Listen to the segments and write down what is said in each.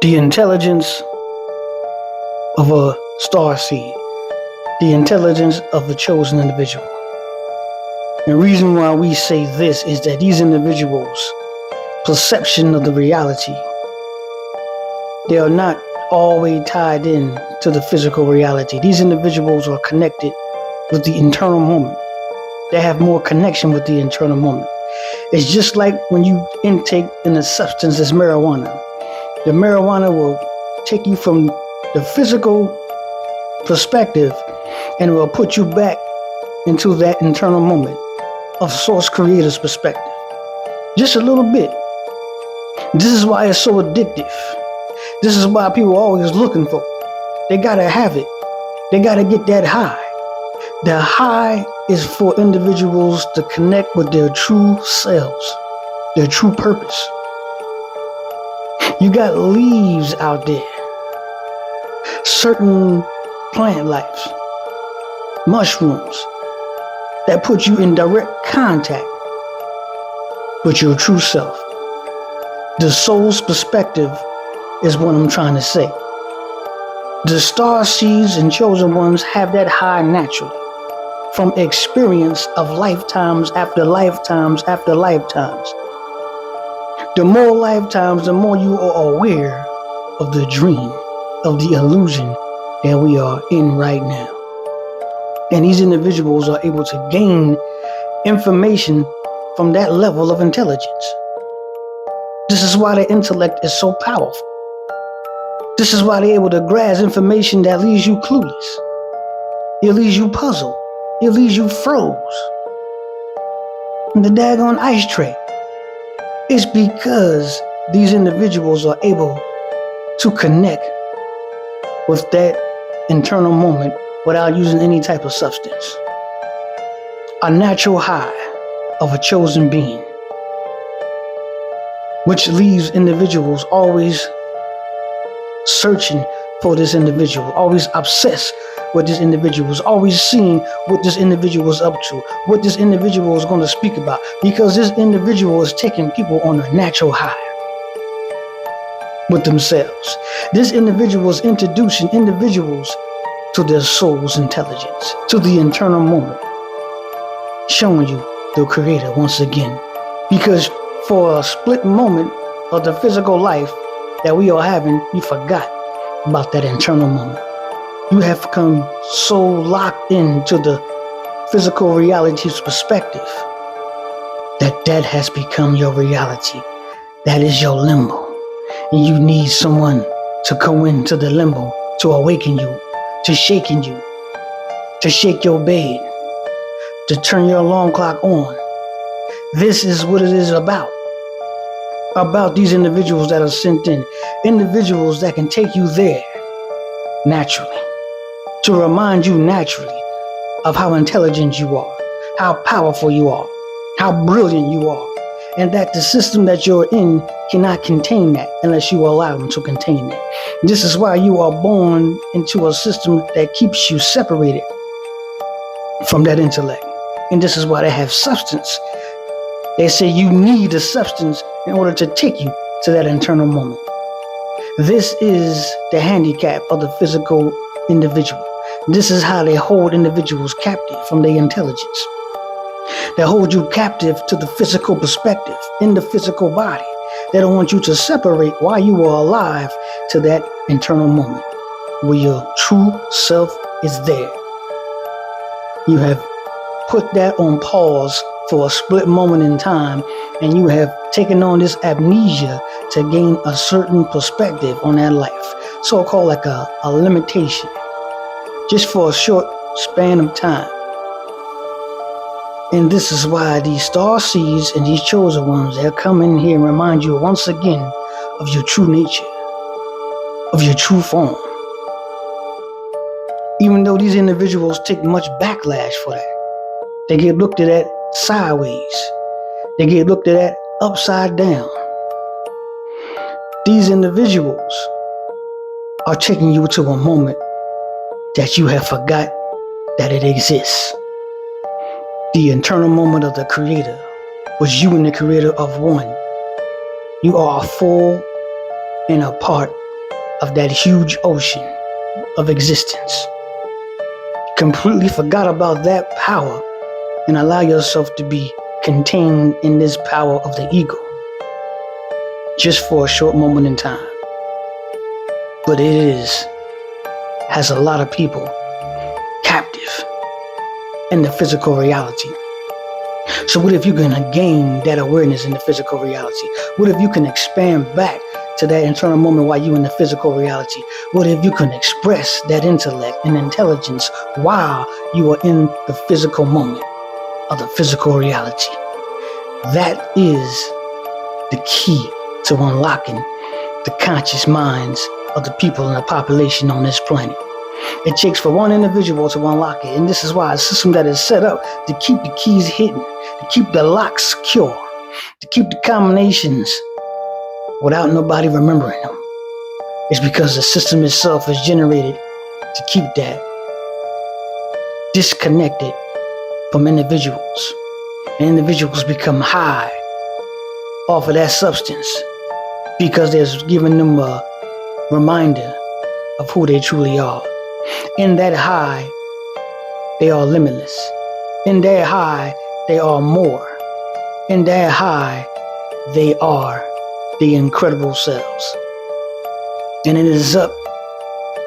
The intelligence of a star seed, the intelligence of the chosen individual. The reason why we say this is that these individuals' perception of the reality, they are not always tied in to the physical reality. These individuals are connected with the internal moment. They have more connection with the internal moment. It's just like when you intake in a substance as marijuana. The marijuana will take you from the physical perspective and will put you back into that internal moment of source creator's perspective. Just a little bit. This is why it's so addictive. This is why people are always looking for it. They gotta have it. They gotta get that high. The high is for individuals to connect with their true selves, their true purpose. You got leaves out there, certain plant lives, mushrooms that put you in direct contact with your true self. The soul's perspective is what I'm trying to say. The star seeds and chosen ones have that high naturally from experience of lifetimes after lifetimes after lifetimes. The more lifetimes, the more you are aware of the dream, of the illusion that we are in right now. And these individuals are able to gain information from that level of intelligence. This is why the intellect is so powerful. This is why they're able to grasp information that leaves you clueless. It leaves you puzzled. It leaves you froze. The daggone ice tray. It's because these individuals are able to connect with that internal moment without using any type of substance. A natural high of a chosen being, which leaves individuals always searching for this individual, always obsessed with this individual, always seeing what this individual is up to, what this individual is going to speak about, because this individual is taking people on a natural high with themselves. This individual is introducing individuals to their soul's intelligence, to the internal moment, showing you the creator once again. Because for a split moment of the physical life that we are having, you forgot about that internal moment. You have become so locked into the physical reality's perspective that has become your reality. That is your limbo. And you need someone to go into the limbo, to awaken you, to shaking you, to shake your bed, to turn your alarm clock on. This is what it is about these individuals that are sent in, individuals that can take you there naturally, to remind you naturally of how intelligent you are, how powerful you are, how brilliant you are, and that the system that you're in cannot contain that unless you allow them to contain that. This is why you are born into a system that keeps you separated from that intellect. And this is why they have substance. They say you need a substance in order to take you to that internal moment. This is the handicap of the physical individual. This is how they hold individuals captive from their intelligence. They hold you captive to the physical perspective in the physical body. They don't want you to separate while you are alive to that internal moment where your true self is there. You have put that on pause for a split moment in time, and you have taken on this amnesia to gain a certain perspective on that life, so-called like a limitation, just for a short span of time. And this is why these star seeds and these chosen ones, they'll come in here and remind you once again of your true nature, of your true form. Even though these individuals take much backlash for that, they get looked at sideways. They get looked at upside down. These individuals are taking you to a moment that you have forgot that it exists. The internal moment of the creator was you and the creator of one. You are a full and a part of that huge ocean of existence. Completely forgot about that power and allow yourself to be contained in this power of the ego just for a short moment in time. But has a lot of people captive in the physical reality. So what if you can gain that awareness in the physical reality? What if you can expand back to that internal moment while you're in the physical reality? What if you can express that intellect and intelligence while you are in the physical moment of the physical reality? That is the key to unlocking the conscious minds of the people in the population on this planet. It takes for one individual to unlock it, and this is why a system that is set up to keep the keys hidden, to keep the locks secure, to keep the combinations without nobody remembering them. It's because the system itself is generated to keep that disconnected from individuals. And individuals become high off of that substance because there's giving them a reminder of who they truly are. In that high, they are limitless. In that high, they are more. In that high, they are the incredible selves. And it is up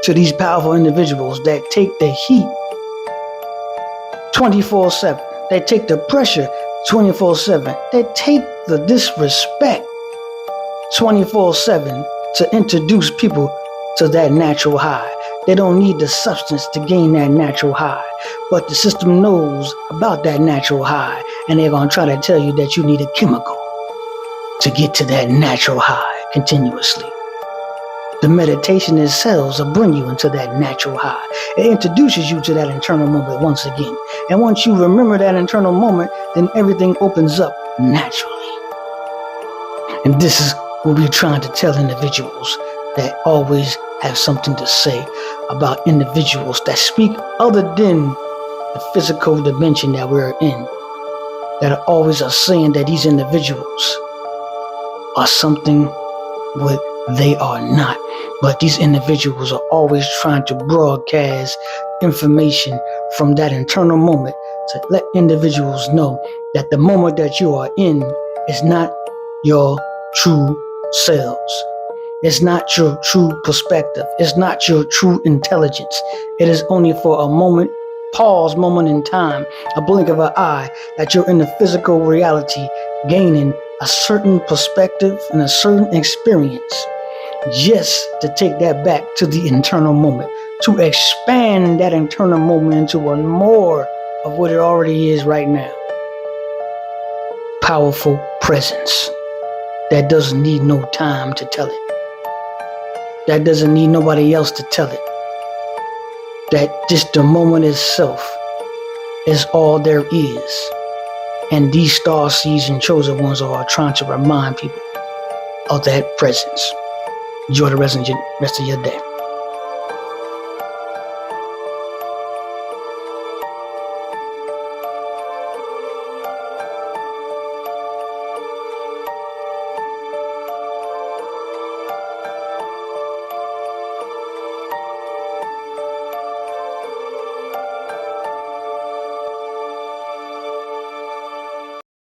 to these powerful individuals that take the heat 24/7. They take the pressure 24/7. They take the disrespect 24/7 to introduce people to that natural high. They don't need the substance to gain that natural high, but the system knows about that natural high, and they're going to try to tell you that you need a chemical to get to that natural high continuously. The meditation itself will bring you into that natural high. It introduces you to that internal moment once again. And once you remember that internal moment, then everything opens up naturally. And this is what we're trying to tell individuals that always have something to say about individuals that speak other than the physical dimension that we're in, that always are saying that these individuals are something what they are not. But these individuals are always trying to broadcast information from that internal moment to let individuals know that the moment that you are in is not your true selves. It's not your true perspective. It's not your true intelligence. It is only for a moment, moment in time, a blink of an eye, that you're in the physical reality, gaining a certain perspective and a certain experience, just to take that back to the internal moment, to expand that internal moment into a more of what it already is right now. Powerful presence that doesn't need no time to tell it. That doesn't need nobody else to tell it. That just the moment itself is all there is. And these star seeds and chosen ones are trying to remind people of that presence. Enjoy the rest of your day.